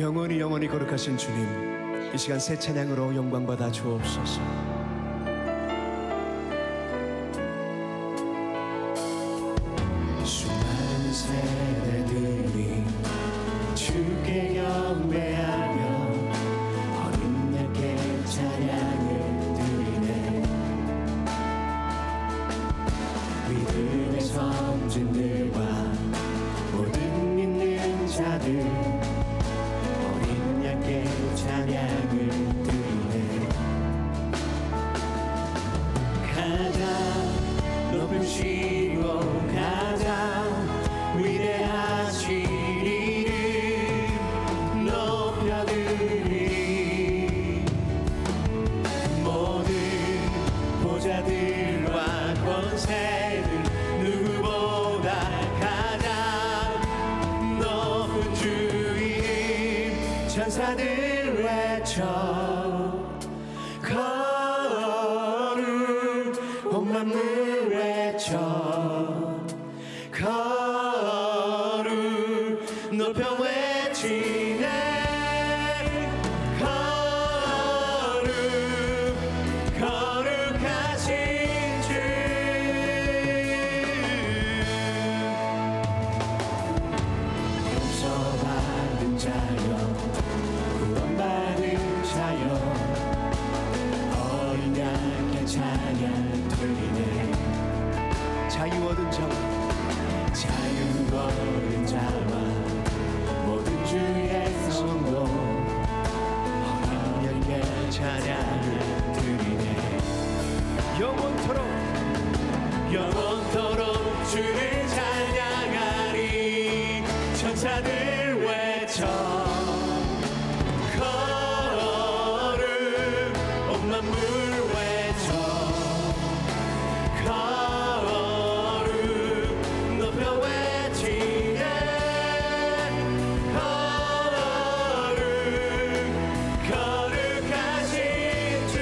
영원히 영원히 거룩하신 주님, 이 시간 새 찬양으로 영광받아 주옵소서. 수많은 세대들이 주께 경배하며 어린 양께 찬양을 드리네. 믿음의 성진들과 모든 믿는 자들 어린 양께 찬양을 드리네. 가장 높으시고 가장 위대하신 이름 높여드리. 모든 보좌들과 권세들 누구보다 가장 높은 주 이름 천사들 외쳐 거룩 온 만물 외쳐 거룩 높여 외치네. 거룩 거룩하신 주. 용서받은 자여 구원받은 자여 어린 양께 찬양 드리네. 자유 얻은 자와 자유 얻은 자와 모든 주의 성도 어린 양께 찬양을 드리네. 영원토록 영원토록 주를 찬양하리. 천사들 외쳐 거룩 온 만물 외쳐 거룩 높여 외치네. 거룩 거룩하신 주.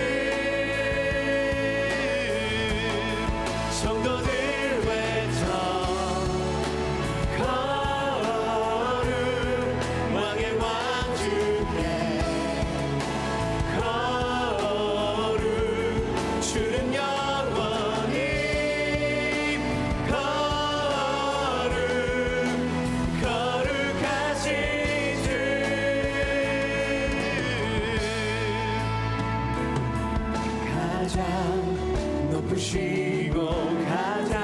성도들 외쳐 거룩 왕의 왕 주께 거룩 주는 영원히 거룩 거룩하신 주. 가장 높으시고 가장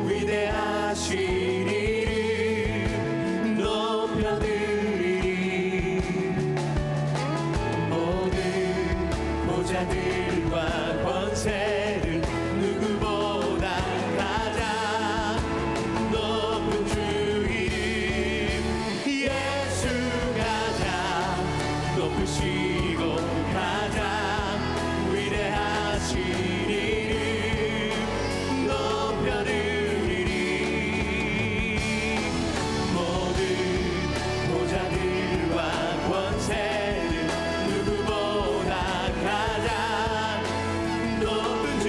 위대하신 이름 높여드리리. 모든 보좌들과 권세를 누구보다 가장 높은 주 이름 예수 가장 높으시고 가장 위대하신 이름 높여드리리. 모든 보좌들과 권세를 누구보다 가장 높은 주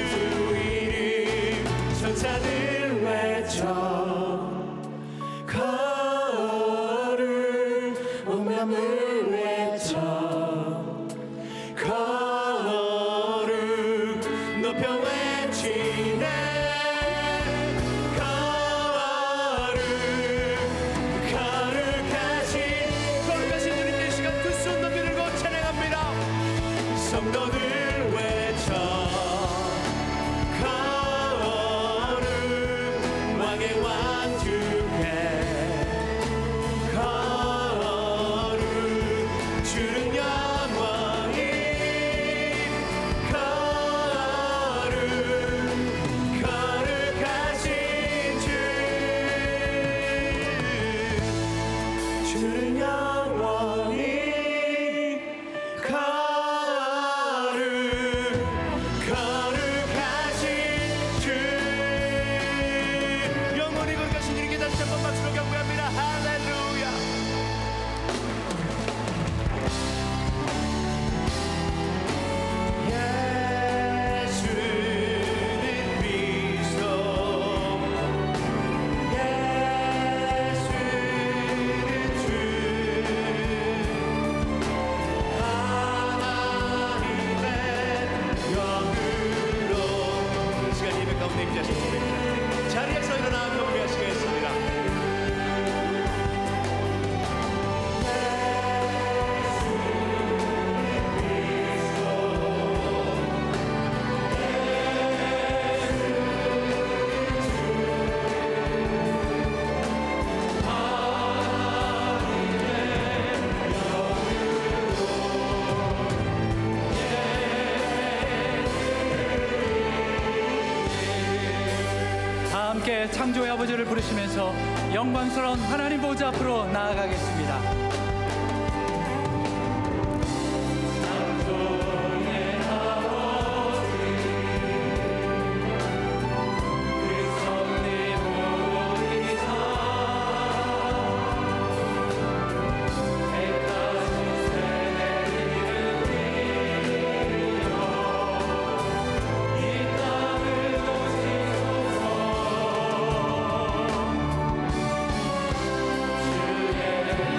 이름 천사들 외쳐 거룩 온 만물 외쳐 거룩 높여 외치네. 거룩 거룩하신 주님께 이 시간 두 손 높이 들고 찬양합니다. 성도들 외쳐 거룩 왕의 왕 주께 거룩 주는 영원히 거룩 거룩하신 주. 주는 영원히 거룩 거룩하신 주. 영원히 거룩하신 주님께 다시 한번 박수로 경배합니다. 할렐루야. 예수는 그리스도 예수는 주 함께 창조의 아버지를 부르시면서 영광스러운 하나님 보좌 앞으로 나아가겠습니다. 주의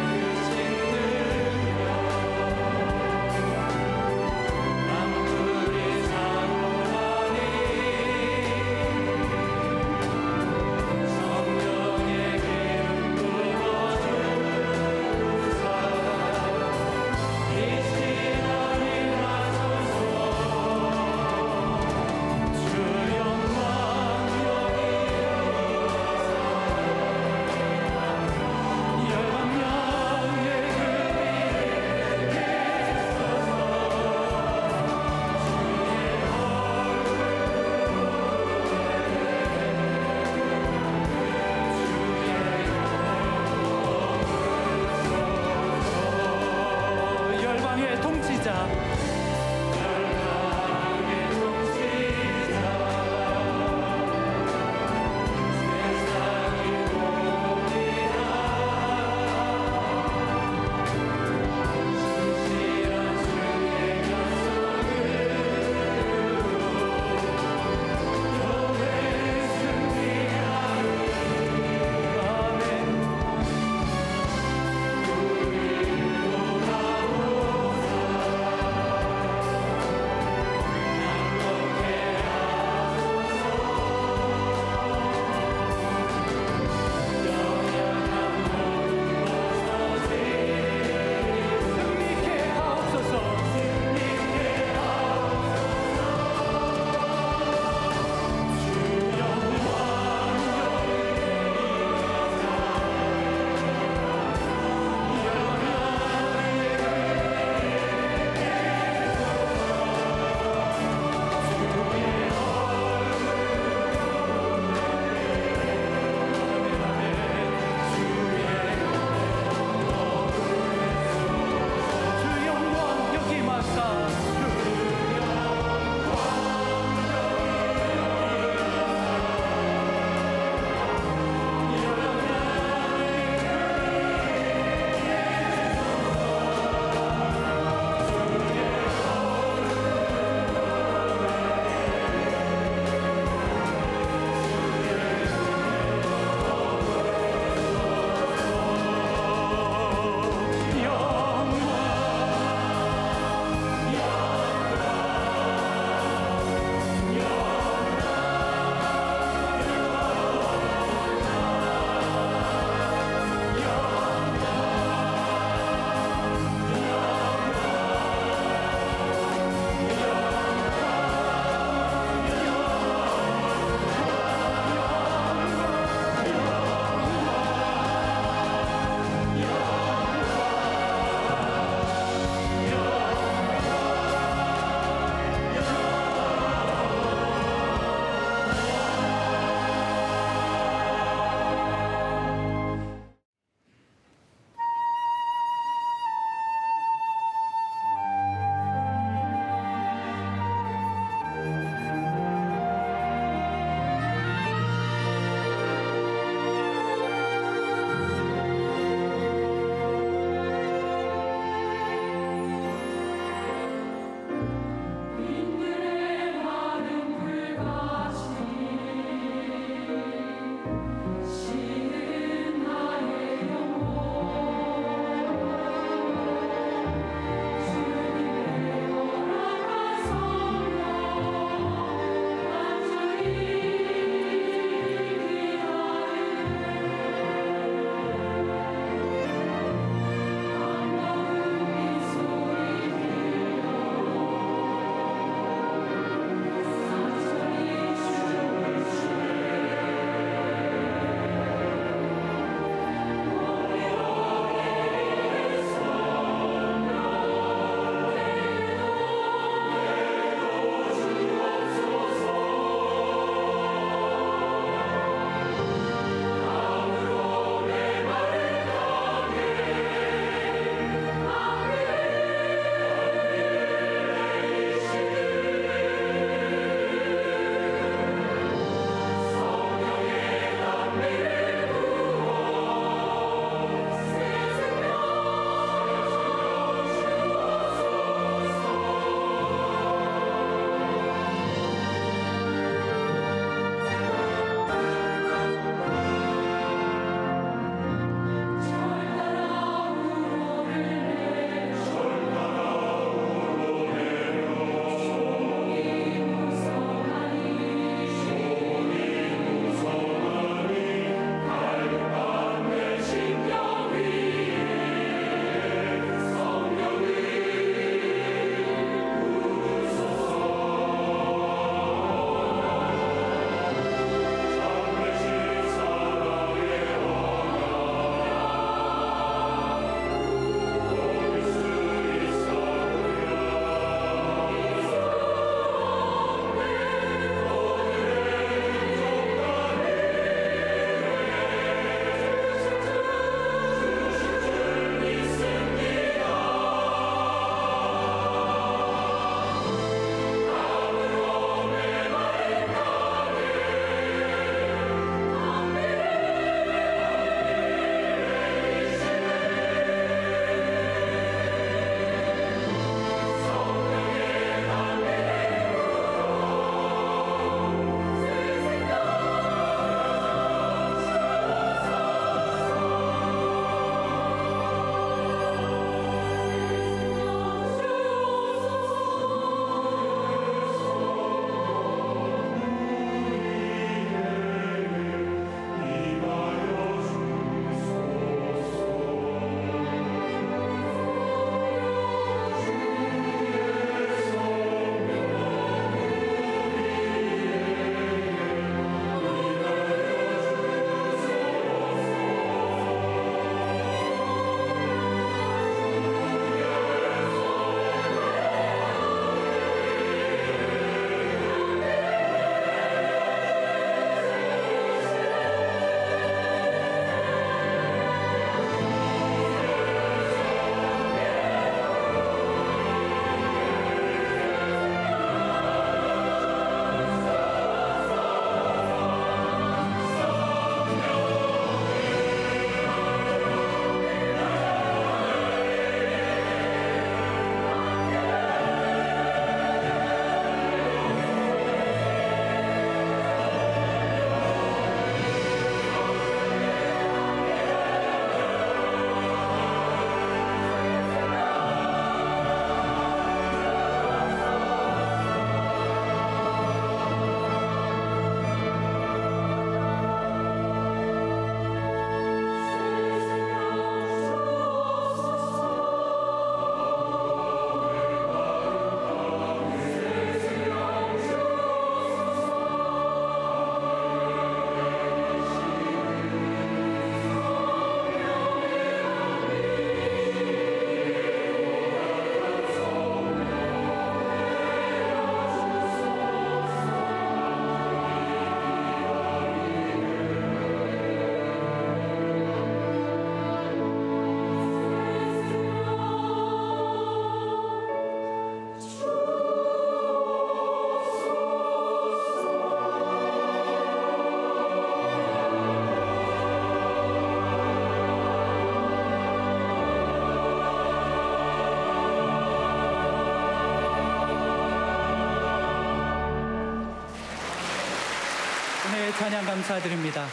찬양 감사드립니다.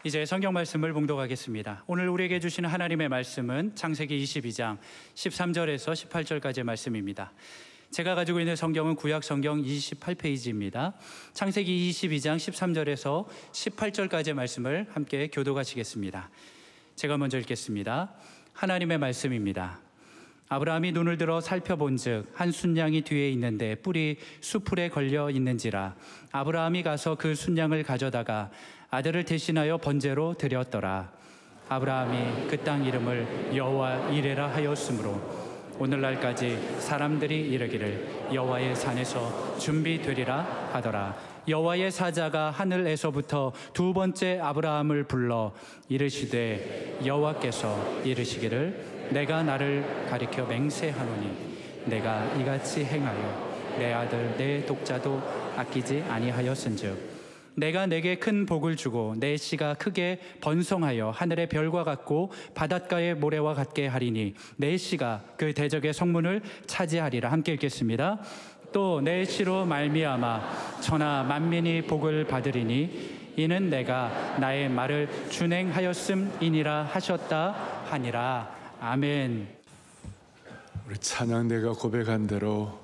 이제 성경 말씀을 봉독하겠습니다. 오늘 우리에게 주시는 하나님의 말씀은 창세기 22장 13절에서 18절까지의 말씀입니다. 제가 가지고 있는 성경은 구약 성경 28페이지입니다. 창세기 22장 13절에서 18절까지의 말씀을 함께 교독하시겠습니다. 제가 먼저 읽겠습니다. 하나님의 말씀입니다. 아브라함이 눈을 들어 살펴본즉 한 순양이 뒤에 있는데 뿔이 수풀에 걸려 있는지라. 아브라함이 가서 그 순양을 가져다가 아들을 대신하여 번제로 드렸더라. 아브라함이 그 땅 이름을 여호와 이레라 하였으므로 오늘날까지 사람들이 이르기를 여호와의 산에서 준비되리라 하더라. 여호와의 사자가 하늘에서부터 두 번째 아브라함을 불러 이르시되 여호와께서 이르시기를 내가 나를 가리켜 맹세하노니 내가 이같이 행하여 내 아들 내 독자도 아끼지 아니하였은즉 내가 내게 큰 복을 주고 내 씨가 크게 번성하여 하늘의 별과 같고 바닷가의 모래와 같게 하리니 내 씨가 그 대적의 성문을 차지하리라. 함께 읽겠습니다. 또 내 씨로 말미암아 천하 만민이 복을 받으리니 이는 내가 나의 말을 준행하였음이니라 하셨다 하니라. 아멘. 우리 찬양대가 고백한 대로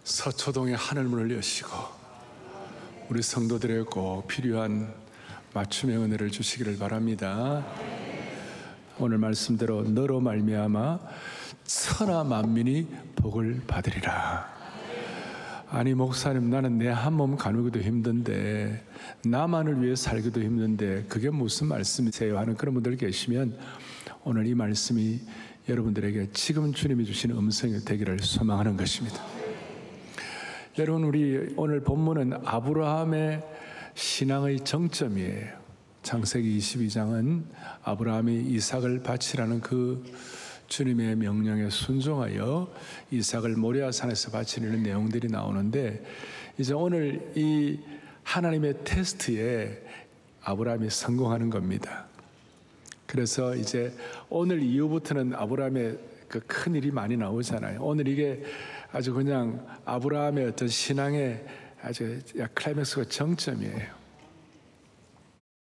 서초동의 하늘문을 여시고 우리 성도들에게 꼭 필요한 맞춤의 은혜를 주시기를 바랍니다. 오늘 말씀대로 너로 말미암아 천하 만민이 복을 받으리라. 아니 목사님, 나는 내 한 몸 가누기도 힘든데 나만을 위해 살기도 힘든데 그게 무슨 말씀이세요? 하는 그런 분들 계시면 오늘 이 말씀이 여러분들에게 지금 주님이 주시는 음성이 되기를 소망하는 것입니다. 여러분, 우리 오늘 본문은 아브라함의 신앙의 정점이에요. 창세기 22장은 아브라함이 이삭을 바치라는 그 주님의 명령에 순종하여 이삭을 모리아산에서 바치는 내용들이 나오는데, 이제 오늘 이 하나님의 테스트에 아브라함이 성공하는 겁니다. 그래서 이제 오늘 이후부터는 아브라함의 그 큰 일이 많이 나오잖아요. 오늘 이게 아주 그냥 아브라함의 어떤 신앙의 아주 클라이맥스가 정점이에요.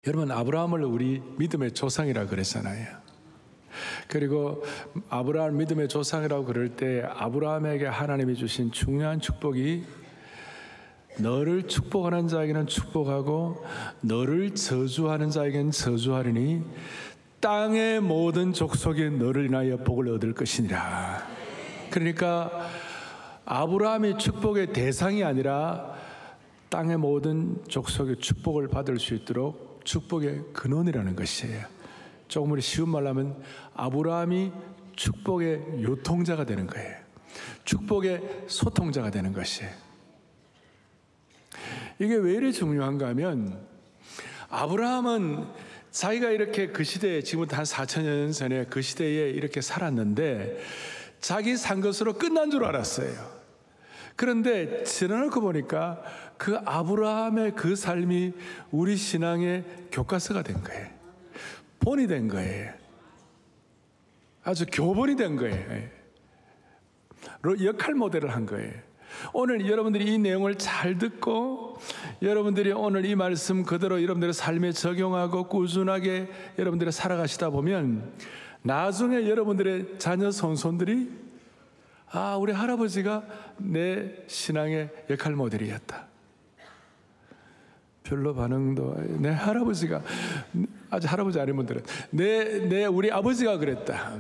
여러분, 아브라함을 우리 믿음의 조상이라고 그랬잖아요. 그리고 아브라함 믿음의 조상이라고 그럴 때 아브라함에게 하나님이 주신 중요한 축복이 너를 축복하는 자에게는 축복하고 너를 저주하는 자에게는 저주하리니 땅의 모든 족속이 너를 인하여 복을 얻을 것이니라. 그러니까 아브라함이 축복의 대상이 아니라 땅의 모든 족속의 축복을 받을 수 있도록 축복의 근원이라는 것이에요. 조금 쉬운 말로 하면 아브라함이 축복의 요통자가 되는 거예요. 축복의 소통자가 되는 것이에요. 이게 왜 이렇게 중요한가 하면 아브라함은 자기가 이렇게 그 시대에, 지금부터 한 4,000년 전에 그 시대에 이렇게 살았는데 자기 산 것으로 끝난 줄 알았어요. 그런데 지나놓고 보니까 그 아브라함의 그 삶이 우리 신앙의 교과서가 된 거예요. 본이 된 거예요. 아주 교본이 된 거예요. 역할 모델을 한 거예요. 오늘 여러분들이 이 내용을 잘 듣고 여러분들이 오늘 이 말씀 그대로 여러분들의 삶에 적용하고 꾸준하게 여러분들이 살아가시다 보면 나중에 여러분들의 자녀 손손들이 아, 우리 할아버지가 내 신앙의 역할 모델이었다. 별로 반응도, 내 할아버지가, 아주 할아버지 아닌 분들은 우리 아버지가 그랬다.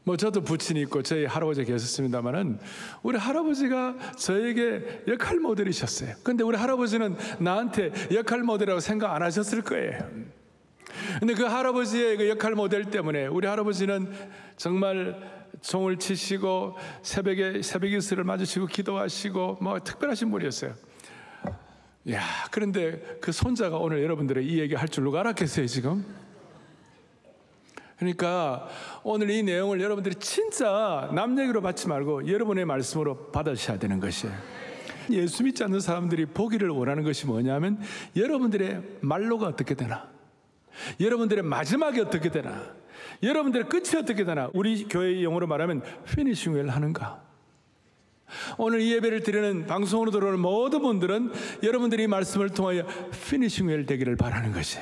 뭐 저도 부친이 있고 저희 할아버지가 계셨습니다만은 우리 할아버지가 저에게 역할 모델이셨어요. 근데 우리 할아버지는 나한테 역할 모델이라고 생각 안 하셨을 거예요. 근데 그 할아버지의 그 역할 모델 때문에 우리 할아버지는 정말 종을 치시고 새벽에 새벽이슬을 맞으시고 기도하시고 뭐 특별하신 분이었어요. 야, 그런데 그 손자가 오늘 여러분들의 이 얘기 할 줄 누가 알았겠어요, 지금? 그러니까 오늘 이 내용을 여러분들이 진짜 남 얘기로 받지 말고 여러분의 말씀으로 받으셔야 되는 것이에요. 예수 믿지 않는 사람들이 보기를 원하는 것이 뭐냐면 여러분들의 말로가 어떻게 되나, 여러분들의 마지막이 어떻게 되나, 여러분들의 끝이 어떻게 되나. 우리 교회의 용어로 말하면 피니싱 웰 하는가. 오늘 이 예배를 드리는 방송으로 들어오는 모든 분들은 여러분들이 이 말씀을 통하여 피니싱 웰 되기를 바라는 것이.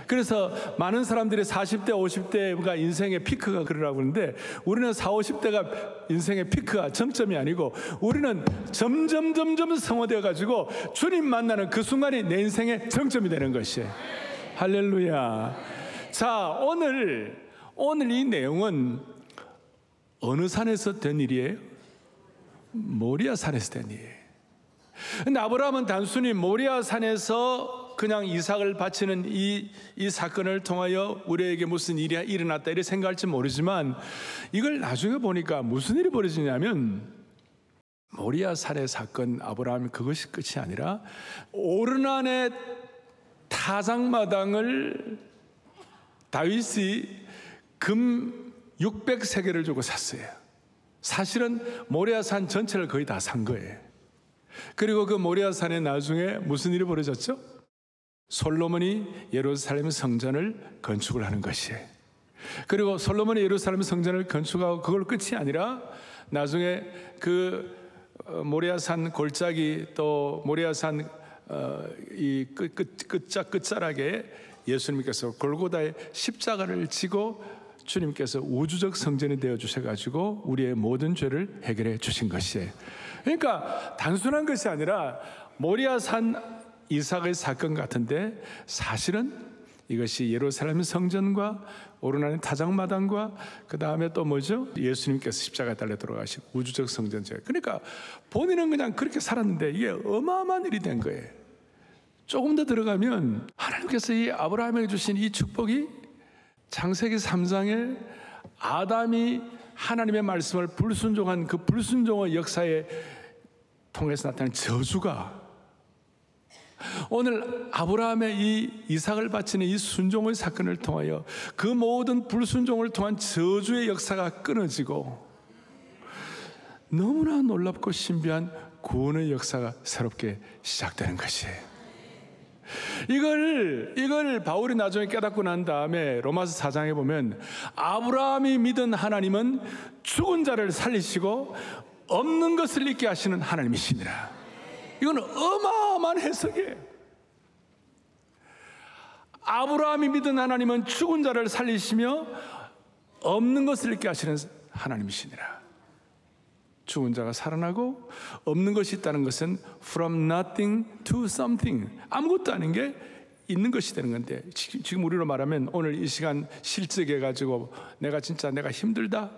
그래서 많은 사람들이 40대, 50대가 인생의 피크가 그러라고 하는데 우리는 40, 50대가 인생의 피크가 정점이 아니고 우리는 점점 성화되어 가지고 주님 만나는 그 순간이 내 인생의 정점이 되는 것이에요. 할렐루야. 자, 오늘 이 내용은 어느 산에서 된 일이에요? 모리아 산에서 된 일이에요. 근데 아브라함은 단순히 모리아 산에서 그냥 이삭을 바치는 이 사건을 통하여 우리에게 무슨 일이 일어났다 이렇게 생각할지 모르지만 이걸 나중에 보니까 무슨 일이 벌어지냐면 모리아 산의 사건, 아브라함이 그것이 끝이 아니라 오르난의 타작마당을 다윗이 금 600세겔을 주고 샀어요. 사실은 모리아산 전체를 거의 다 산 거예요. 그리고 그 모리아산에 나중에 무슨 일이 벌어졌죠? 솔로몬이 예루살렘 성전을 건축을 하는 것이에요. 그리고 솔로몬이 예루살렘 성전을 건축하고 그걸 끝이 아니라 나중에 그 모리아산 골짜기 또 모리아산 이 끝자락에 예수님께서 골고다의 십자가를 지고 주님께서 우주적 성전이 되어 주셔가지고 우리의 모든 죄를 해결해 주신 것이에요. 그러니까 단순한 것이 아니라 모리아산 이삭의 사건 같은데 사실은 이것이 예루살렘 성전과 오르나는 타작마당과 그 다음에 또 뭐죠? 예수님께서 십자가에 달려 돌아가신 우주적 성전제. 그러니까 본인은 그냥 그렇게 살았는데 이게 어마어마한 일이 된 거예요. 조금 더 들어가면 하나님께서 이 아브라함에게 주신 이 축복이 창세기 3장에 아담이 하나님의 말씀을 불순종한 그 불순종의 역사에 통해서 나타난 저주가 오늘 아브라함의 이 이삭을 바치는 이 순종의 사건을 통하여 그 모든 불순종을 통한 저주의 역사가 끊어지고 너무나 놀랍고 신비한 구원의 역사가 새롭게 시작되는 것이에요. 이걸 바울이 나중에 깨닫고 난 다음에 로마서 4장에 보면 아브라함이 믿은 하나님은 죽은 자를 살리시고 없는 것을 있게 하시는 하나님이시니라. 이건 어마어마한 해석이에요. 아브라함이 믿은 하나님은 죽은 자를 살리시며 없는 것을 있게 하시는 하나님이시니라. 죽은 자가 살아나고 없는 것이 있다는 것은 from nothing to something, 아무것도 아닌 게 있는 것이 되는 건데 지금 우리로 말하면 오늘 이 시간 실직해가지고 내가 힘들다,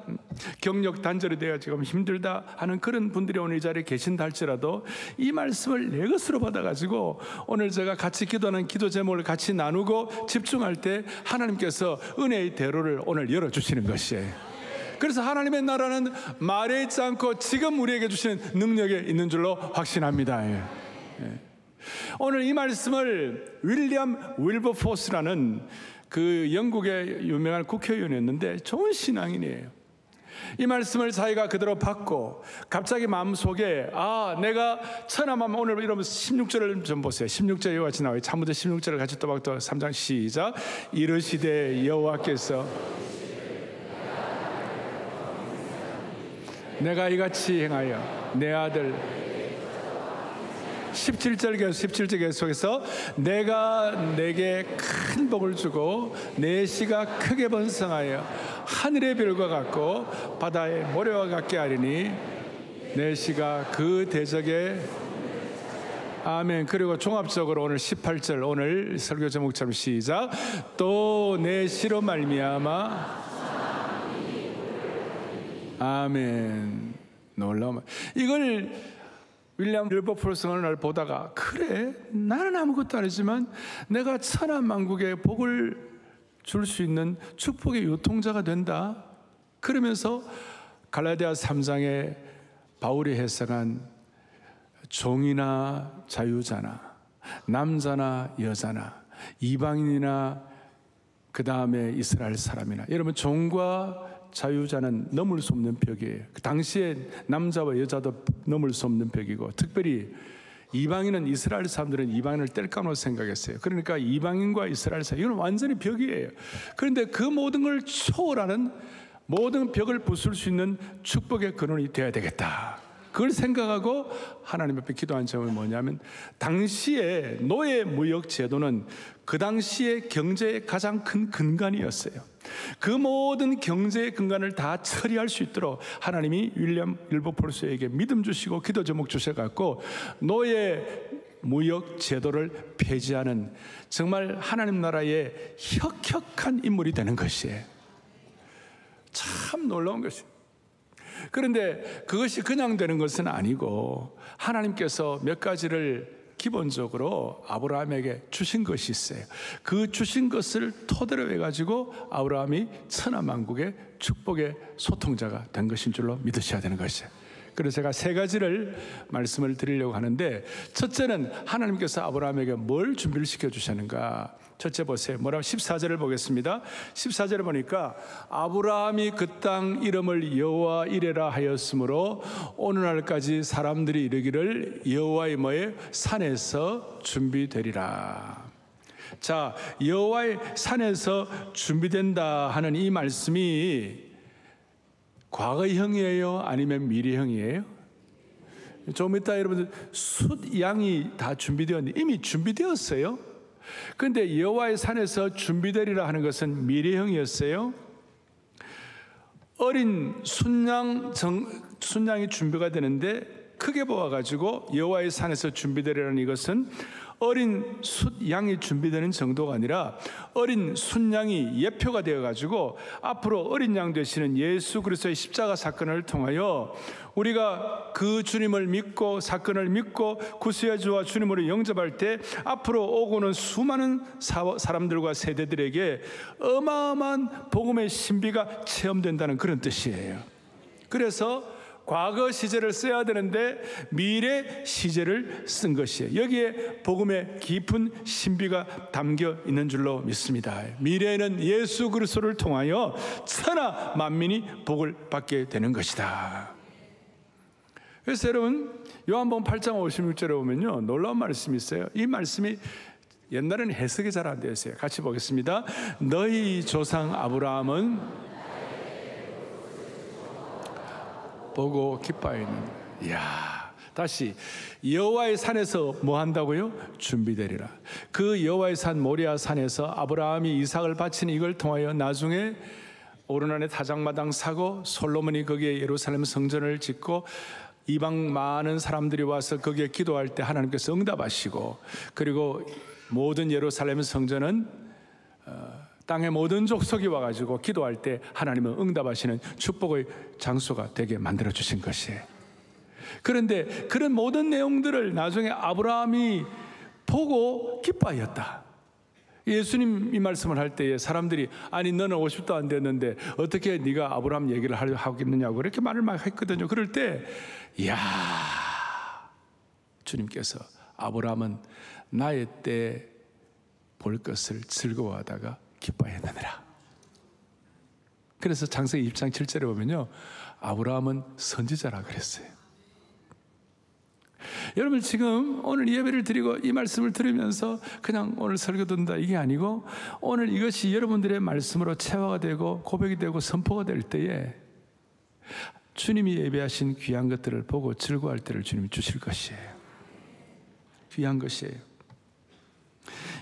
경력 단절이 돼가지고 힘들다 하는 그런 분들이 오늘 이 자리에 계신다 할지라도 이 말씀을 내 것으로 받아가지고 오늘 제가 같이 기도하는 기도 제목을 같이 나누고 집중할 때 하나님께서 은혜의 대로를 오늘 열어주시는 것이에요. 그래서 하나님의 나라는 말에 있지 않고 지금 우리에게 주시는 능력에 있는 줄로 확신합니다. 오늘 이 말씀을 윌리엄 윌버포스라는 그 영국의 유명한 국회의원이었는데 좋은 신앙인이에요. 이 말씀을 자기가 그대로 받고 갑자기 마음속에 내가 천하만 오늘 이러면서 16절을 좀 보세요. 16절에 이와 같이 나와요. 참으드 16절을 같이 또박또 3장 시작. 이르시되 여호와께서 내가 이같이 행하여 내 아들 17절 계속해서 내가 내게 큰 복을 주고 내 씨가 크게 번성하여 하늘의 별과 같고 바다의 모래와 같게 하리니 내 씨가 그 대적에 아멘. 그리고 종합적으로 오늘 18절 오늘 설교 제목처럼 시작. 또 내 씨로 말미암아 아멘. 놀라운 이걸 윌리엄 윌버포스가 날 보다가 그래 나는 아무것도 아니지만 내가 천하만국에 복을 줄 수 있는 축복의 유통자가 된다. 그러면서 갈라디아 3장에 바울이 해석한 종이나 자유자나 남자나 여자나 이방인이나 그 다음에 이스라엘 사람이나 여러분 종과 자유자는 넘을 수 없는 벽이에요. 그 당시에 남자와 여자도 넘을 수 없는 벽이고 특별히 이방인은 이스라엘 사람들은 이방인을 뗄까노 생각했어요. 그러니까 이방인과 이스라엘 사이 이건 완전히 벽이에요. 그런데 그 모든 걸 초월하는 모든 벽을 부술 수 있는 축복의 근원이 되어야 되겠다. 그걸 생각하고 하나님 앞에 기도한 점은 뭐냐면, 당시에 노예 무역 제도는 그 당시의 경제의 가장 큰 근간이었어요. 그 모든 경제의 근간을 다 처리할 수 있도록 하나님이 윌리엄 윌버포스에게 믿음 주시고 기도 제목 주셔갖고 노예 무역 제도를 폐지하는 정말 하나님 나라의 혁혁한 인물이 되는 것이에요. 참 놀라운 것이에요. 그런데 그것이 그냥 되는 것은 아니고 하나님께서 몇 가지를 기본적으로 아브라함에게 주신 것이 있어요. 그 주신 것을 토대로 해가지고 아브라함이 천하만국의 축복의 소통자가 된 것인 줄로 믿으셔야 되는 것이에요. 그래서 제가 세 가지를 말씀을 드리려고 하는데, 첫째는 하나님께서 아브라함에게 뭘 준비를 시켜주셨는가. 첫째 보세요. 뭐라고 14절을 보겠습니다. 14절을 보니까 아브라함이 그 땅 이름을 여호와 이레라 하였으므로 오늘날까지 사람들이 이르기를 여호와의 뭐에 산에서 준비되리라. 자, 여호와의 산에서 준비된다 하는 이 말씀이 과거형이에요? 아니면 미래형이에요? 좀 이따 여러분들 숫 양이 다 준비되었는데 이미 준비되었어요. 그런데 여호와의 산에서 준비되리라 하는 것은 미래형이었어요. 어린 순양이 준비가 되는데 크게 보아가지고 여호와의 산에서 준비되리라는 이것은 어린 숫양이 준비되는 정도가 아니라 어린 순양이 예표가 되어가지고 앞으로 어린 양 되시는 예수 그리스도의 십자가 사건을 통하여 우리가 그 주님을 믿고 사건을 믿고 구수의 주와 주님으로 영접할 때 앞으로 오고는 수많은 사람들과 세대들에게 어마어마한 복음의 신비가 체험된다는 그런 뜻이에요. 그래서 과거 시제를 써야 되는데 미래 시제를 쓴 것이에요. 여기에 복음의 깊은 신비가 담겨 있는 줄로 믿습니다. 미래에는 예수 그리스도를 통하여 천하 만민이 복을 받게 되는 것이다. 그래서 여러분 요한복음 8장 56절에 보면요, 놀라운 말씀이 있어요. 이 말씀이 옛날에는 해석이 잘 안 되었어요. 같이 보겠습니다. 너희 조상 아브라함은 보고 기뻐하는. 이야, 다시 여호와의 산에서 뭐 한다고요? 준비되리라. 그 여호와의 산 모리아 산에서 아브라함이 이삭을 바치는 이걸 통하여 나중에 오르난의 타작마당 사고 솔로몬이 거기에 예루살렘 성전을 짓고 이방 많은 사람들이 와서 거기에 기도할 때 하나님께서 응답하시고, 그리고 모든 예루살렘 성전은 땅의 모든 족속이 와가지고 기도할 때 하나님은 응답하시는 축복의 장소가 되게 만들어주신 것이에요. 그런데 그런 모든 내용들을 나중에 아브라함이 보고 기뻐하였다. 예수님 이 말씀을 할 때에 사람들이 아니 너는 50도 안 됐는데 어떻게 네가 아브라함 얘기를 하겠느냐고 이렇게 말을 막 했거든요. 그럴 때 이야, 주님께서 아브라함은 나의 때 볼 것을 즐거워하다가 기뻐했느니라. 그래서 창세기 20장 7절에 보면요, 아브라함은 선지자라 그랬어요. 여러분 지금 오늘 예배를 드리고 이 말씀을 들으면서 그냥 오늘 설교 듣는다 이게 아니고, 오늘 이것이 여러분들의 말씀으로 체화가 되고 고백이 되고 선포가 될 때에 주님이 예배하신 귀한 것들을 보고 즐거워할 때를 주님이 주실 것이에요. 귀한 것이에요.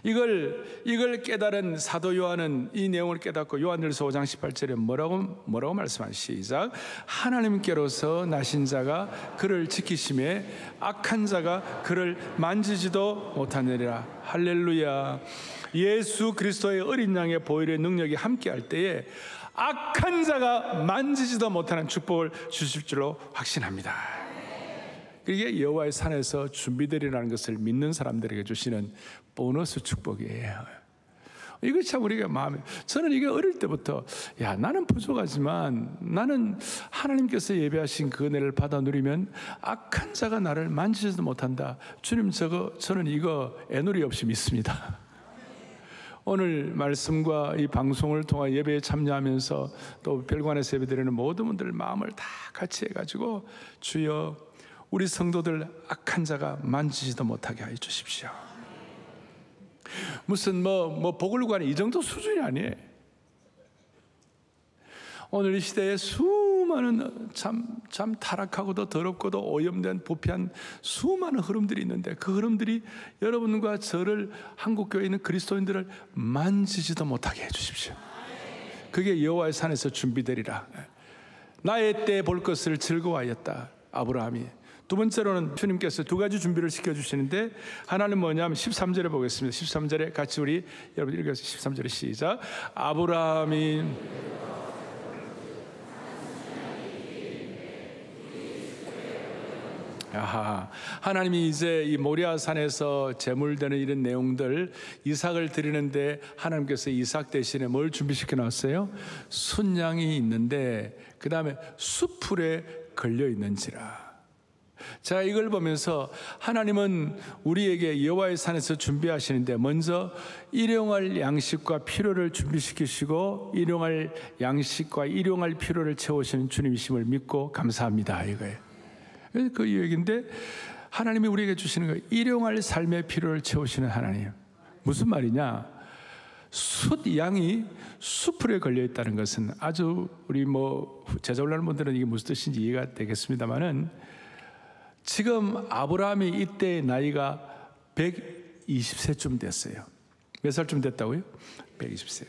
이걸 깨달은 사도 요한은 이 내용을 깨닫고 요한일서 5장 18절에 뭐라고 말씀하시죠? 시작. 하나님께로서 나신 자가 그를 지키심에 악한 자가 그를 만지지도 못하느니라. 할렐루야. 예수 그리스도의 어린 양의 보혈의 능력이 함께할 때에 악한 자가 만지지도 못하는 축복을 주실 줄로 확신합니다. 이게 여호와의 산에서 준비되리라는 것을 믿는 사람들에게 주시는 보너스 축복이에요. 이거 참 우리가 마음에, 저는 이게 어릴 때부터 야, 나는 부족하지만 나는 하나님께서 예배하신 그 은혜를 받아 누리면 악한 자가 나를 만지지도 못한다. 주님, 저는 이거 애누리 없이 믿습니다. 오늘 말씀과 이 방송을 통해 예배에 참여하면서 또 별관에서 예배드리는 모든 분들 마음을 다 같이 해가지고 주여, 우리 성도들 악한 자가 만지지도 못하게 해 주십시오. 무슨 복을관이 이 정도 수준이 아니에요. 오늘 이 시대에 수많은 수많은 참 타락하고도 더럽고도 오염된 부패한 수많은 흐름들이 있는데 그 흐름들이 여러분과 저를 한국교회에 있는 그리스도인들을 만지지도 못하게 해주십시오. 그게 여호와의 산에서 준비되리라. 나의 때 볼 것을 즐거워하였다, 아브라함이. 두 번째로는 주님께서 두 가지 준비를 시켜주시는데, 하나는 뭐냐면 13절에 보겠습니다. 13절에 같이 우리 여러분 읽어서 13절에 시작. 아브라함이 하나님이 이제 이 모리아 산에서 제물되는 이런 내용들, 이삭을 드리는데 하나님께서 이삭 대신에 뭘 준비시켜 놨어요? 순양이 있는데 그 다음에 수풀에 걸려 있는지라. 자, 이걸 보면서 하나님은 우리에게 여호와의 산에서 준비하시는데 먼저 일용할 양식과 필요를 준비시키시고 일용할 양식과 일용할 필요를 채우시는 주님이심을 믿고 감사합니다, 이거예요. 그 얘기인데, 하나님이 우리에게 주시는 거예요. 일용할 삶의 필요를 채우시는 하나님. 무슨 말이냐? 양이 수풀에 걸려 있다는 것은 아주 우리 제자 훈련하는 분들은 이게 무슨 뜻인지 이해가 되겠습니다만은, 지금 아브라함이 이때 나이가 120세쯤 됐어요. 몇 살쯤 됐다고요? 120세.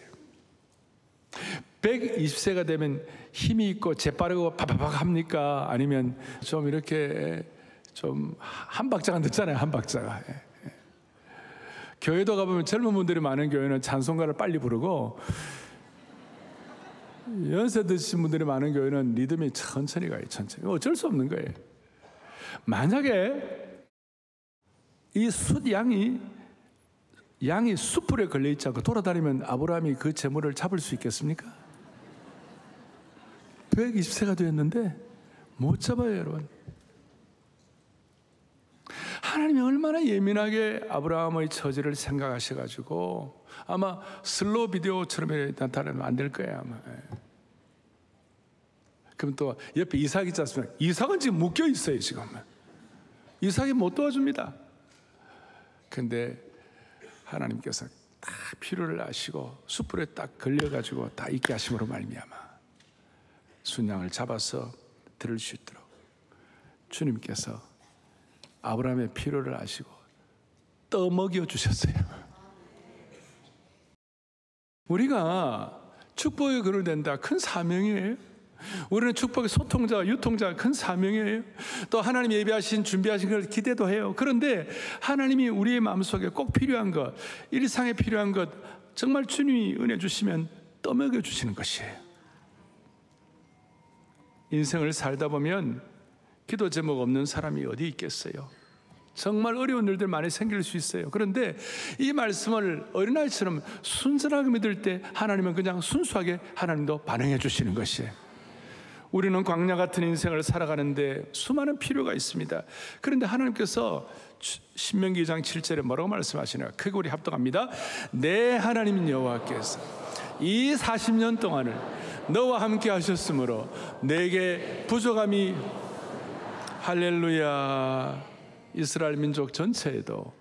120세가 되면 힘이 있고 재빠르고 바바박 합니까? 아니면 좀 이렇게 좀 한 박자가 늦잖아요, 한 박자가. 교회도 가보면 젊은 분들이 많은 교회는 찬송가를 빨리 부르고, 연세 드신 분들이 많은 교회는 리듬이 천천히 가요, 천천히. 어쩔 수 없는 거예요. 만약에 이 양이 수풀에 걸려 있지 않고 돌아다니면 아브라함이 그 재물을 잡을 수 있겠습니까? 120세가 되었는데 못 잡아요, 여러분. 하나님이 얼마나 예민하게 아브라함의 처지를 생각하셔가지고 아마 슬로우 비디오처럼 나타나면 안 될 거예요, 아마. 그럼 또 옆에 이삭 있지 않습니까? 이삭은 지금 묶여 있어요, 지금. 이삭이 못 도와줍니다. 근데 하나님께서 다 필요를 아시고 수풀에 딱 걸려가지고 다 있게 하심으로 말미암아 순양을 잡아서 들을 수 있도록 주님께서 아브라함의 필요를 아시고 떠먹여 주셨어요. 우리가 축복의 그릇이 된다, 큰 사명이에요. 우리는 축복의 소통자와 유통자가 큰 사명이에요. 또 하나님 예비하신 준비하신 걸 기대도 해요. 그런데 하나님이 우리의 마음속에 꼭 필요한 것, 일상에 필요한 것, 정말 주님이 은혜 주시면 떠먹여 주시는 것이에요. 인생을 살다 보면 기도 제목 없는 사람이 어디 있겠어요? 정말 어려운 일들 많이 생길 수 있어요. 그런데 이 말씀을 어린아이처럼 순전하게 믿을 때 하나님은 그냥 순수하게 하나님도 반응해 주시는 것이에요. 우리는 광야 같은 인생을 살아가는데 수많은 필요가 있습니다. 그런데 하나님께서 신명기 2장 7절에 뭐라고 말씀하시나요? 크게 우리 합독합니다. 내 하나님 여호와께서 이 40년 동안을 너와 함께 하셨으므로 내게 부족함이, 할렐루야, 이스라엘 민족 전체에도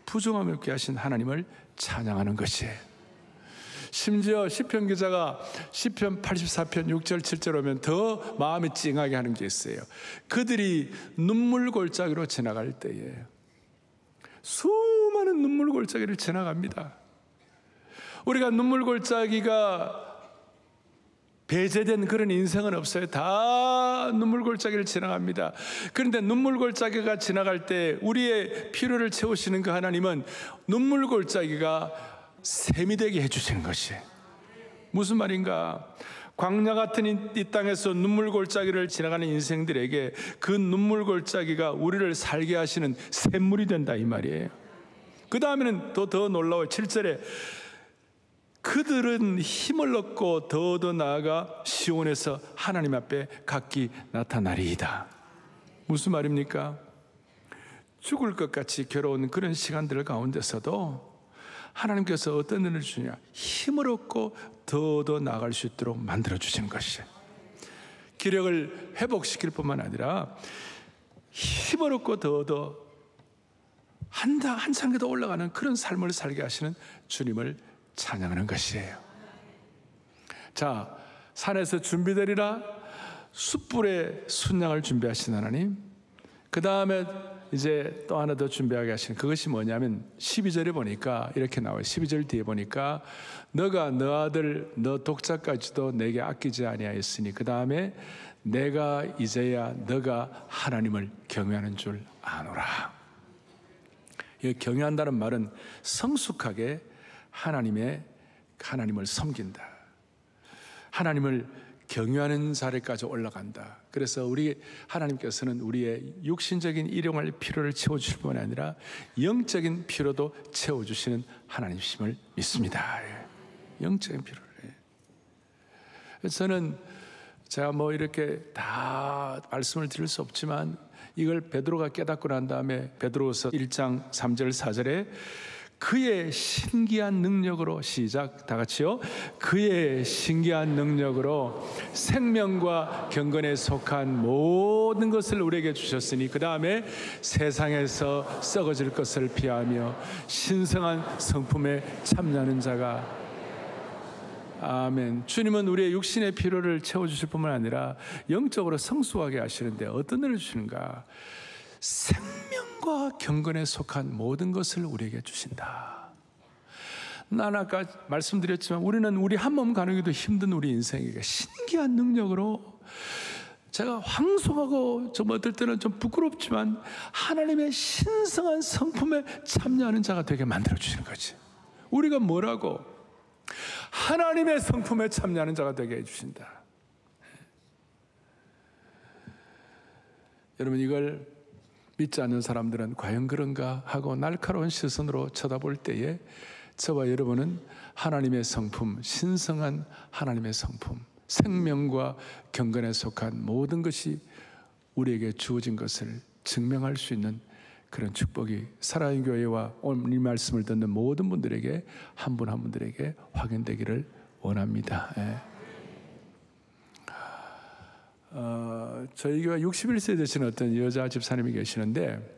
부족함이 없게 하신 하나님을 찬양하는 것이에요. 심지어 시편 기자가 시편 84편 6절 7절 오면 더 마음이 찡하게 하는 게 있어요. 그들이 눈물 골짜기로 지나갈 때에 수많은 눈물 골짜기를 지나갑니다. 우리가 눈물 골짜기가 배제된 그런 인생은 없어요. 다 눈물 골짜기를 지나갑니다. 그런데 눈물 골짜기가 지나갈 때 우리의 필요를 채우시는 그 하나님은 눈물 골짜기가 샘이 되게 해주시는 것이에요. 무슨 말인가? 광야 같은 이 땅에서 눈물 골짜기를 지나가는 인생들에게 그 눈물 골짜기가 우리를 살게 하시는 샘물이 된다, 이 말이에요. 그 다음에는 더 놀라워요. 7절에 그들은 힘을 얻고 더 나아가 시온에서 하나님 앞에 각기 나타나리이다. 무슨 말입니까? 죽을 것 같이 괴로운 그런 시간들 가운데서도 하나님께서 어떤 은혜를 주냐? 힘을 얻고 더 나아갈 수 있도록 만들어 주시는 것이에요. 기력을 회복시킬 뿐만 아니라 힘을 얻고 더 한참 더 올라가는 그런 삶을 살게 하시는 주님을 찬양하는 것이에요. 자, 산에서 준비되리라, 숯불에 순양을 준비하신 하나님, 그 다음에 이제 또 하나 더 준비하게 하시는 그것이 뭐냐면 12절에 보니까 이렇게 나와요. 12절 뒤에 보니까 너가 너 아들 너 독자까지도 내게 아끼지 아니하였으니 그 다음에 내가 이제야 너가 하나님을 경외하는 줄 아노라. 이 경외한다는 말은 성숙하게 하나님을 섬긴다. 하나님을 경외하는 자리까지 올라간다. 그래서 우리 하나님께서는 우리의 육신적인 일용할 필요를 채워주실 뿐만 아니라 영적인 필요도 채워주시는 하나님이심을 믿습니다. 영적인 필요를. 저는 제가 뭐 이렇게 다 말씀을 드릴 수 없지만 이걸 베드로가 깨닫고 난 다음에 베드로서 1장 3절 4절에 그의 신기한 능력으로 시작 다 같이요. 그의 신기한 능력으로 생명과 경건에 속한 모든 것을 우리에게 주셨으니 그 다음에 세상에서 썩어질 것을 피하며 신성한 성품에 참여하는 자가 아멘. 주님은 우리의 육신의 필요를 채워주실 뿐만 아니라 영적으로 성숙하게 하시는데 어떤 일을 주시는가? 생명과 경건에 속한 모든 것을 우리에게 주신다. 난 아까 말씀드렸지만 우리는 우리 한 몸 가누기도 힘든 우리 인생에게 신기한 능력으로 제가 황송하고 좀 어떨 때는 좀 부끄럽지만 하나님의 신성한 성품에 참여하는 자가 되게 만들어 주시는 거지. 우리가 뭐라고? 하나님의 성품에 참여하는 자가 되게 해주신다. 여러분 이걸 믿지 않는 사람들은 과연 그런가 하고 날카로운 시선으로 쳐다볼 때에 저와 여러분은 하나님의 성품, 신성한 하나님의 성품, 생명과 경건에 속한 모든 것이 우리에게 주어진 것을 증명할 수 있는 그런 축복이 사랑의 교회와 오늘 이 말씀을 듣는 모든 분들에게 한 분 한 분들에게 확인되기를 원합니다. 저희 교회 61세 되신 어떤 여자 집사님이 계시는데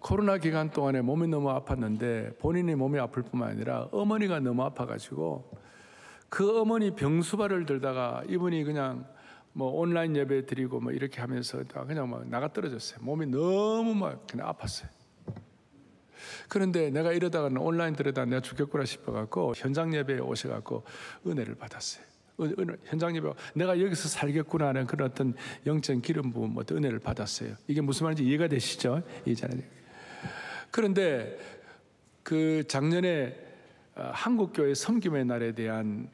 코로나 기간 동안에 몸이 너무 아팠는데 본인이 몸이 아플 뿐만 아니라 어머니가 너무 아파가지고 그 어머니 병수발을 들다가 이분이 그냥 뭐 온라인 예배 드리고 뭐 이렇게 하면서 그냥 막 나가 떨어졌어요. 몸이 너무 막 그냥 아팠어요. 그런데 내가 이러다가는 온라인 들여다 내가 죽겠구나 싶어갖고 현장 예배에 오셔갖고 은혜를 받았어요. 현장 예배 내가 여기서 살겠구나 하는 그런 어떤 영적 기름 부음 어떤 은혜를 받았어요. 이게 무슨 말인지 이해가 되시죠? 이제는. 그런데 그 작년에 한국교회 섬김의 날에 대한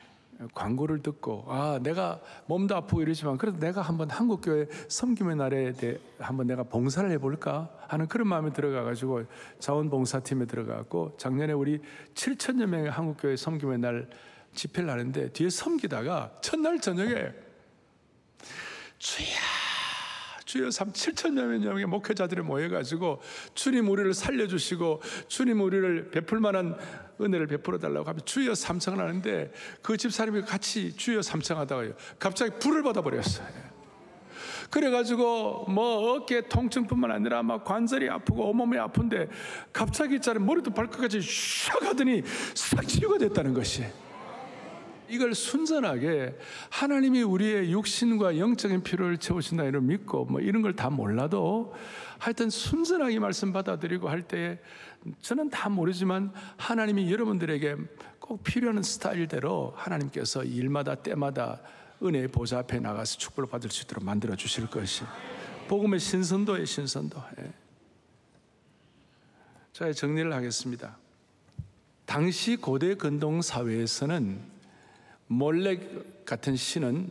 광고를 듣고 내가 몸도 아프고 이러지만 그래도 내가 한번 한국교회 섬김의 날에 대해 한번 내가 봉사를 해볼까 하는 그런 마음이 들어가가지고 자원봉사팀에 들어가고 작년에 우리 7,000여 명의 한국교회 섬김의 날 집회를 하는데 뒤에 섬기다가 첫날 저녁에 주여 7,000여 명의 목회자들이 모여가지고 주님 우리를 살려주시고 주님 우리를 베풀 만한 은혜를 베풀어 달라고 하면 주여 삼청을 하는데 그 집사람이 같이 주여 삼청하다가요 갑자기 불을 받아버렸어요. 그래가지고 뭐 어깨 통증뿐만 아니라 막 관절이 아프고 온몸이 아픈데 갑자기 있잖아요 머리도 발끝까지 샥 하더니 싹 치유가 됐다는 것이. 이걸 순전하게 하나님이 우리의 육신과 영적인 필요를 채우신다 이런 믿고 뭐 이런 걸 다 몰라도 하여튼 순전하게 말씀 받아들이고 할 때에 저는 다 모르지만 하나님이 여러분들에게 꼭 필요한 스타일대로 하나님께서 일마다 때마다 은혜의 보좌 앞에 나가서 축복을 받을 수 있도록 만들어 주실 것이 복음의 신선도의 신선도. 자, 정리를 하겠습니다. 당시 고대 근동 사회에서는 몰렉 같은 신은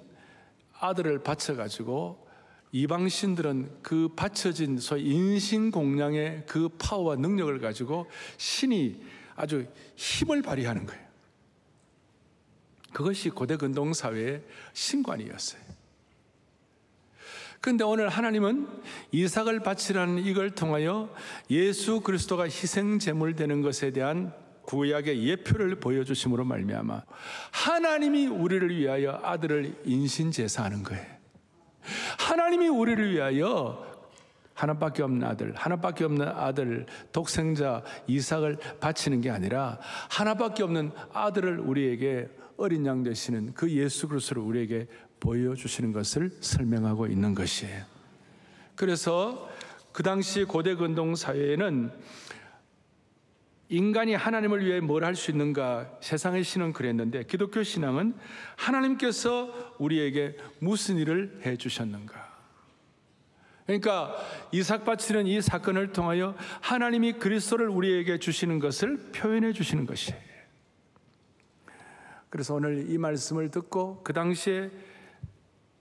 아들을 바쳐가지고 이방신들은 그 바쳐진 소위 인신공양의 그 파워와 능력을 가지고 신이 아주 힘을 발휘하는 거예요. 그것이 고대 근동 사회의 신관이었어요. 그런데 오늘 하나님은 이삭을 바치라는 이걸 통하여 예수 그리스도가 희생 제물 되는 것에 대한 구약의 예표를 보여주심으로 말미암아 하나님이 우리를 위하여 아들을 인신제사하는 거예요. 하나님이 우리를 위하여 하나밖에 없는 아들 독생자 이삭을 바치는 게 아니라 하나밖에 없는 아들을 우리에게 어린 양 되시는 그 예수 그리스도를 우리에게 보여주시는 것을 설명하고 있는 것이에요. 그래서 그 당시 고대 근동 사회에는 인간이 하나님을 위해 뭘 할 수 있는가, 세상의 신은 그랬는데 기독교 신앙은 하나님께서 우리에게 무슨 일을 해 주셨는가. 그러니까 이삭 바치는 이 사건을 통하여 하나님이 그리스도를 우리에게 주시는 것을 표현해 주시는 것이에요. 그래서 오늘 이 말씀을 듣고 그 당시에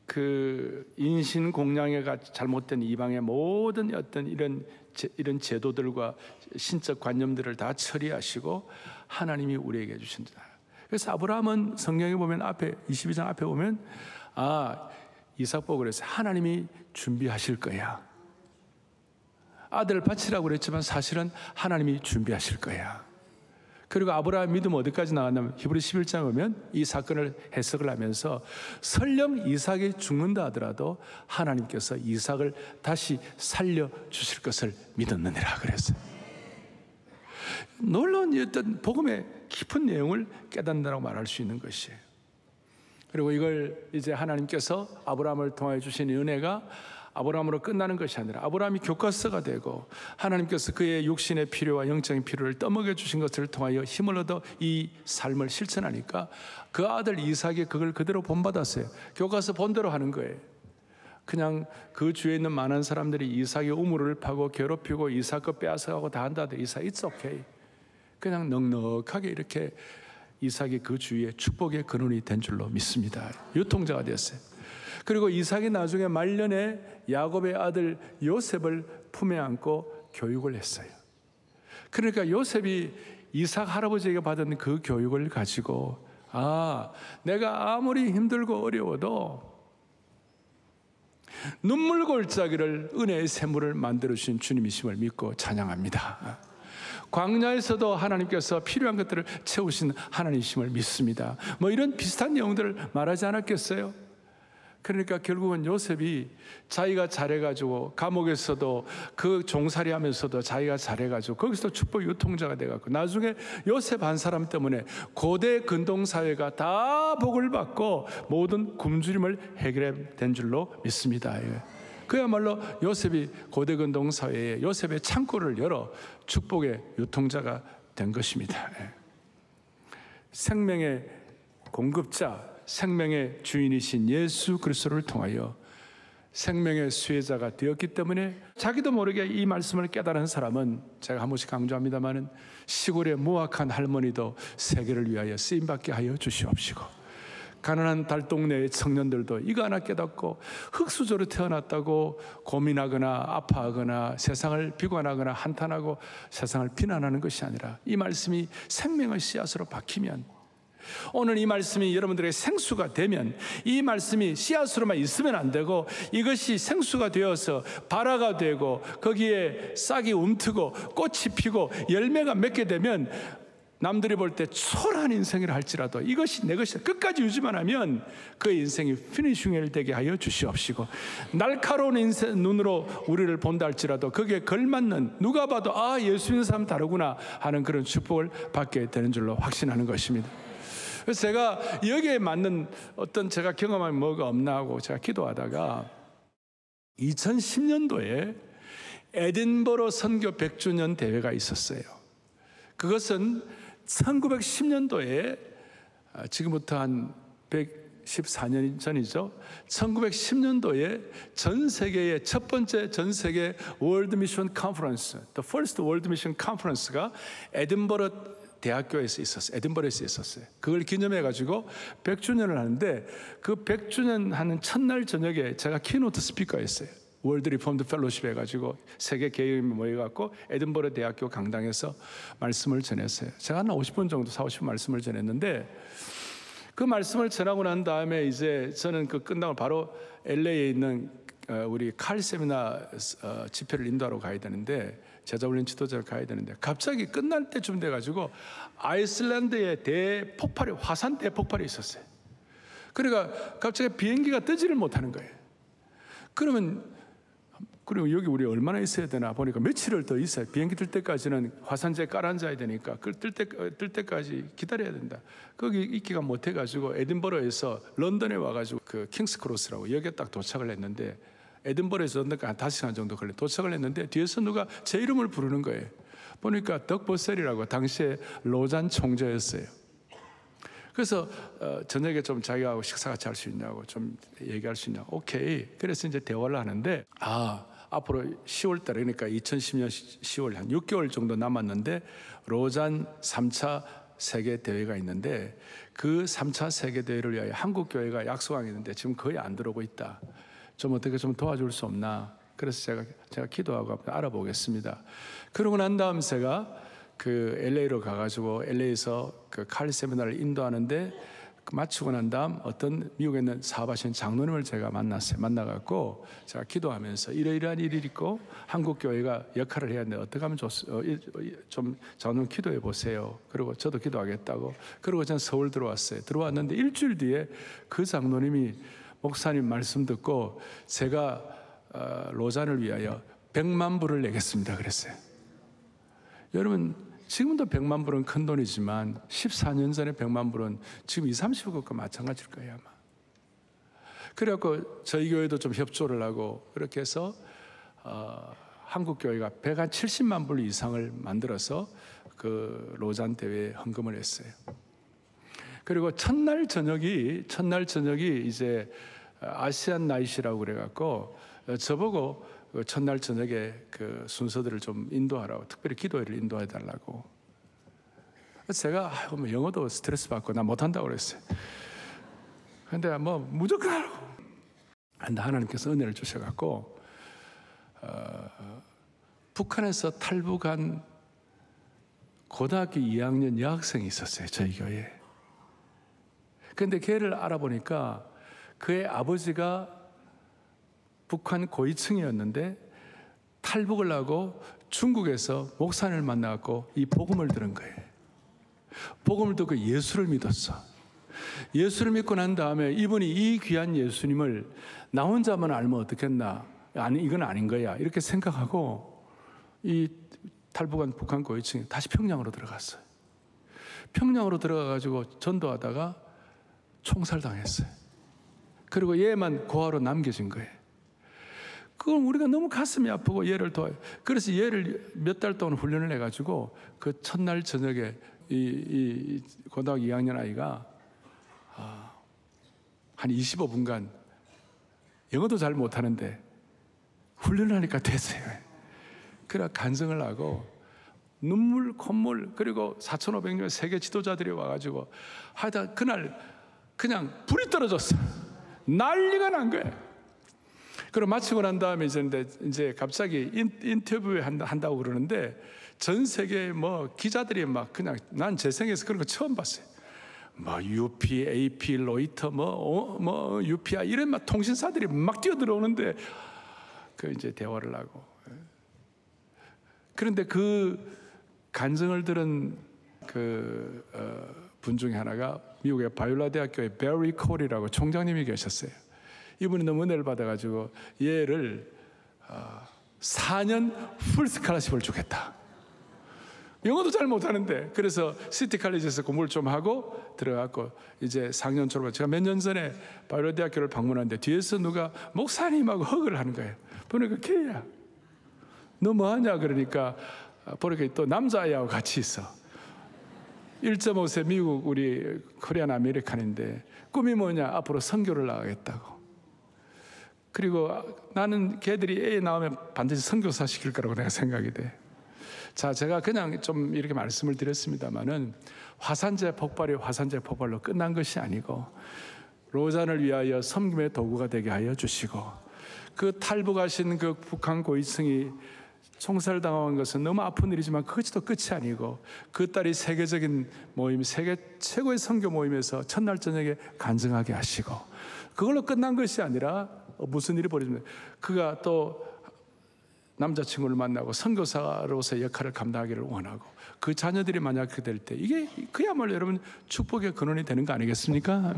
그 인신공양회가 잘못된 이방의 모든 어떤 이런 제도들과 신적 관념들을 다 처리하시고 하나님이 우리에게 주신다. 그래서 아브라함은 성경에 보면 앞에 22장 앞에 보면 이삭 보고 그랬어요. 하나님이 준비하실 거야. 아들을 바치라고 그랬지만 사실은 하나님이 준비하실 거야. 그리고 아브라함 믿음 어디까지 나왔냐면 히브리 11장에 보면 이 사건을 해석을 하면서 설령 이삭이 죽는다 하더라도 하나님께서 이삭을 다시 살려주실 것을 믿었느니라 그랬어요. 놀라운 어떤 복음의 깊은 내용을 깨닫는다고 말할 수 있는 것이에요. 그리고 이걸 이제 하나님께서 아브라함을 통하여 주신 은혜가 아브라함으로 끝나는 것이 아니라 아브라함이 교과서가 되고 하나님께서 그의 육신의 필요와 영적인 필요를 떠먹여 주신 것을 통하여 힘을 얻어 이 삶을 실천하니까 그 아들 이삭이 그걸 그대로 본받았어요. 교과서 본대로 하는 거예요. 그냥 그 주위에 있는 많은 사람들이 이삭의 우물을 파고 괴롭히고 이삭 거 빼앗아가고 다 한다는데 이삭 it's okay. 그냥 넉넉하게 이렇게 이삭이 그 주위에 축복의 근원이 된 줄로 믿습니다. 유통자가 되었어요. 그리고 이삭이 나중에 말년에 야곱의 아들 요셉을 품에 안고 교육을 했어요. 그러니까 요셉이 이삭 할아버지에게 받은 그 교육을 가지고 내가 아무리 힘들고 어려워도 눈물 골짜기를 은혜의 샘물을 만들어주신 주님이심을 믿고 찬양합니다. 광야에서도 하나님께서 필요한 것들을 채우신 하나님이심을 믿습니다. 이런 비슷한 내용들을 말하지 않았겠어요? 그러니까 결국은 요셉이 자기가 잘해가지고 감옥에서도 그 종살이 하면서도 자기가 잘해가지고 거기서 축복 유통자가 돼갖고 나중에 요셉 한 사람 때문에 고대 근동사회가 다 복을 받고 모든 굶주림을 해결된 줄로 믿습니다. 그야말로 요셉이 고대 근동사회에 요셉의 창고를 열어 축복의 유통자가 된 것입니다. 생명의 공급자, 생명의 주인이신 예수 그리스도를 통하여 생명의 수혜자가 되었기 때문에 자기도 모르게 이 말씀을 깨달은 사람은 제가 한 번씩 강조합니다마는 시골의 무학한 할머니도 세계를 위하여 쓰임받게 하여 주시옵시고 가난한 달동네의 청년들도 이거 하나 깨닫고 흙수저로 태어났다고 고민하거나 아파하거나 세상을 비관하거나 한탄하고 세상을 비난하는 것이 아니라 이 말씀이 생명의 씨앗으로 박히면 오늘 이 말씀이 여러분들의 생수가 되면 이 말씀이 씨앗으로만 있으면 안 되고 이것이 생수가 되어서 발화가 되고 거기에 싹이 움트고 꽃이 피고 열매가 맺게 되면 남들이 볼 때 초라한 인생이라 할지라도 이것이 내 것이다 끝까지 유지만 하면 그 인생이 피니싱을 되게 하여 주시옵시고 날카로운 인생 눈으로 우리를 본다 할지라도 거기에 걸맞는 누가 봐도 예수 믿는 사람 다르구나 하는 그런 축복을 받게 되는 줄로 확신하는 것입니다. 그래서 제가 여기에 맞는 어떤 제가 경험한 뭐가 없나 하고 제가 기도하다가 2010년도에 에딘버러 선교 100주년 대회가 있었어요. 그것은 1910년도에 지금부터 한 114년 전이죠. 1910년도에 전 세계의 첫 번째 전 세계 월드 미션 컨퍼런스, The First World Mission Conference가 에딘버러 대학교에서 있었어요. 에딘버러에서 있었어요. 그걸 기념해가지고 100주년을 하는데 그 100주년 하는 첫날 저녁에 제가 키노트 스피커였어요. 월드 리폼드 펠로십 해가지고 세계 개혁이 모여갖고 에딘버러 대학교 강당에서 말씀을 전했어요. 제가 한 50분 정도 40분 말씀을 전했는데 그 말씀을 전하고 난 다음에 이제 저는 그 끝나고 바로 LA에 있는 우리 칼 세미나 집회를 인도하러 가야 되는데 제자훈련 지도자를 가야 되는데 갑자기 끝날 때쯤 돼가지고 아이슬란드에 대폭발이 화산 대폭발이 있었어요. 그러니까 갑자기 비행기가 뜨지를 못하는 거예요. 그러면 그리고 여기 우리 얼마나 있어야 되나 보니까 며칠을 더 있어요. 비행기 뜰 때까지는 화산재 깔아앉아야 되니까 뜰 때까지 기다려야 된다. 거기 있기가 못해가지고 에딘버러에서 런던에 와가지고 그 킹스 크로스라고 여기에 딱 도착을 했는데, 에딘버러에서 런던까지 한 5시간 정도 걸려 도착을 했는데 뒤에서 누가 제 이름을 부르는 거예요. 보니까 덕 버셀이라고 당시에 로잔 총재였어요. 그래서 저녁에 좀 자기하고 식사 같이 할 수 있냐고, 좀 얘기할 수 있냐고. 오케이. 그래서 이제 대화를 하는데, 앞으로 10월 달에, 그러니까 2010년 10월 한 6개월 정도 남았는데 로잔 3차 세계 대회가 있는데, 그 3차 세계 대회를 위하여 한국 교회가 약속한 게 있는데 지금 거의 안 들어오고 있다. 좀 어떻게 좀 도와줄 수 없나? 그래서 제가 기도하고 알아보겠습니다. 그러고 난 다음 제가 그 LA로 가가지고 LA에서 그 칼 세미나를 인도하는데, 마치고 난 다음 어떤 미국에 있는 사업하시는 장로님을 제가 만나갖고 제가 기도하면서 이러이러한 일이 있고 한국 교회가 역할을 해야 하는데 어떻게 하면 좀 장로님 기도해 보세요. 그리고 저도 기도하겠다고. 그리고 저는 서울 들어왔어요. 들어왔는데 일주일 뒤에 그 장로님이 목사님 말씀 듣고 제가 로잔을 위하여 100만 불을 내겠습니다 그랬어요. 여러분, 지금도 100만 불은 큰 돈이지만 14년 전에 100만 불은 지금 20, 30억과 마찬가지일 거예요 아마. 그래갖고 저희 교회도 좀 협조를 하고 그렇게 해서 한국 교회가 170만 불 이상을 만들어서 그 로잔 대회에 헌금을 했어요. 그리고 첫날 저녁이 이제 아시안 나이시라고 그래갖고 저보고 첫날 저녁에 그 순서들을 좀 인도하라고, 특별히 기도회를 인도해 달라고. 제가 영어도 스트레스 받고 나 못한다고 그랬어요. 근데 뭐 무조건 하라고. 근데 하나님께서 은혜를 주셔갖고 북한에서 탈북한 고등학교 2학년 여학생이 있었어요 저희 교회에. 근데 걔를 알아보니까 그의 아버지가 북한 고위층이었는데 탈북을 하고 중국에서 목사님을 만나고 이 복음을 들은 거예요. 복음을 듣고 예수를 믿었어. 예수를 믿고 난 다음에 이분이 이 귀한 예수님을 나 혼자만 알면 어떻겠나, 아니 이건 아닌 거야 이렇게 생각하고 이 탈북한 북한 고위층이 다시 평양으로 들어갔어요. 평양으로 들어가가지고 전도하다가 총살당했어요. 그리고 얘만 고아로 남겨진 거예요. 그건 우리가 너무 가슴이 아프고 얘를 도와요. 그래서 얘를 몇 달 동안 훈련을 해가지고 그 첫날 저녁에 이 고등학교 2학년 아이가 한 25분간 영어도 잘 못하는데 훈련을 하니까 됐어요. 그래 간증을 하고 눈물, 콧물, 그리고 4,500명 세계 지도자들이 와가지고 하여튼 그날 그냥 불이 떨어졌어. 난리가 난 거예요. 그리고 마치고 난 다음에 이제 갑자기 인터뷰 한다고 그러는데 전 세계 뭐 기자들이 막 그냥 난 제 생에서 그런 거 처음 봤어요. 뭐 UP, AP, 로이터, 뭐 UPI 이런 막 통신사들이 막 뛰어들어오는데 그 이제 대화를 하고. 그런데 그 간증을 들은 그 분 중에 하나가 미국의 바이올라 대학교의 베리 콜이라고 총장님이 계셨어요. 이분이 너무 은혜를 받아가지고 얘를 4년 풀 스칼라십을 주겠다. 영어도 잘 못하는데 그래서 시티 칼리지에서 공부를 좀 하고 들어갔고 이제 4학년 졸업. 제가 몇 년 전에 바이올라 대학교를 방문하는데 뒤에서 누가 목사님하고 허그를 하는 거예요. 보니까 걔야. 너 뭐하냐 그러니까 보니까 또 남자아이하고 같이 있어. 1.5세 미국 우리 코리안 아메리칸인데 꿈이 뭐냐, 앞으로 선교를 나가겠다고. 그리고 나는 걔들이 애 나오면 반드시 선교사 시킬 거라고 내가 생각이 돼. 자, 제가 그냥 좀 이렇게 말씀을 드렸습니다만은 화산재 폭발로 끝난 것이 아니고 로잔을 위하여 섬김의 도구가 되게 하여 주시고 그 탈북하신 그 북한 고위층이 총살당한 것은 너무 아픈 일이지만 그것도 끝이 아니고 그 딸이 세계적인 모임, 세계 최고의 선교 모임에서 첫날 저녁에 간증하게 하시고 그걸로 끝난 것이 아니라 무슨 일이 벌어집니까? 그가 또 남자친구를 만나고 선교사로서의 역할을 감당하기를 원하고 그 자녀들이 만약 그렇게 될 때 이게 그야말로 여러분 축복의 근원이 되는 거 아니겠습니까?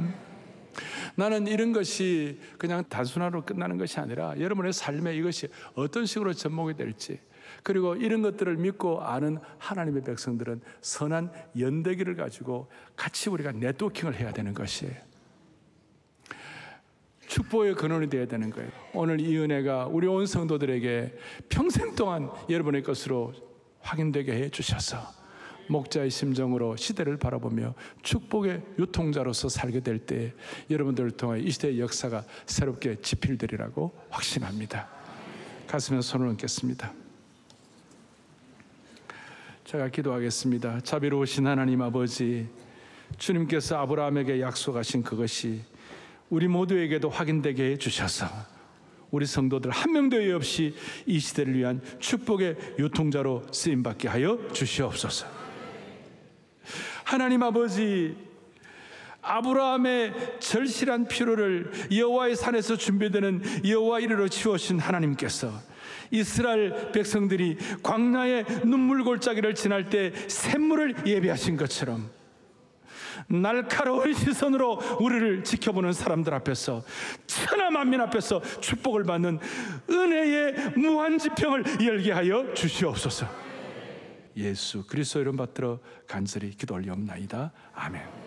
나는 이런 것이 그냥 단순하로 끝나는 것이 아니라 여러분의 삶에 이것이 어떤 식으로 접목이 될지, 그리고 이런 것들을 믿고 아는 하나님의 백성들은 선한 연대기를 가지고 같이 우리가 네트워킹을 해야 되는 것이에요. 축복의 근원이 되어야 되는 거예요. 오늘 이 은혜가 우리 온 성도들에게 평생 동안 여러분의 것으로 확인되게 해 주셔서 목자의 심정으로 시대를 바라보며 축복의 유통자로서 살게 될 때 여러분들을 통해 이 시대의 역사가 새롭게 지필되리라고 확신합니다. 가슴에 손을 얹겠습니다. 제가 기도하겠습니다. 자비로우신 하나님 아버지, 주님께서 아브라함에게 약속하신 그것이 우리 모두에게도 확인되게 해주셔서 우리 성도들 한 명도 예외 없이 이 시대를 위한 축복의 유통자로 쓰임받게 하여 주시옵소서. 하나님 아버지, 아브라함의 절실한 필요를 여호와의 산에서 준비되는 여호와 이르러 치우신 하나님께서 이스라엘 백성들이 광야의 눈물 골짜기를 지날 때 샘물을 예비하신 것처럼 날카로운 시선으로 우리를 지켜보는 사람들 앞에서, 천하 만민 앞에서 축복을 받는 은혜의 무한지평을 열게 하여 주시옵소서. 예수 그리스도 이름 받들어 간절히 기도 올리옵나이다. 아멘.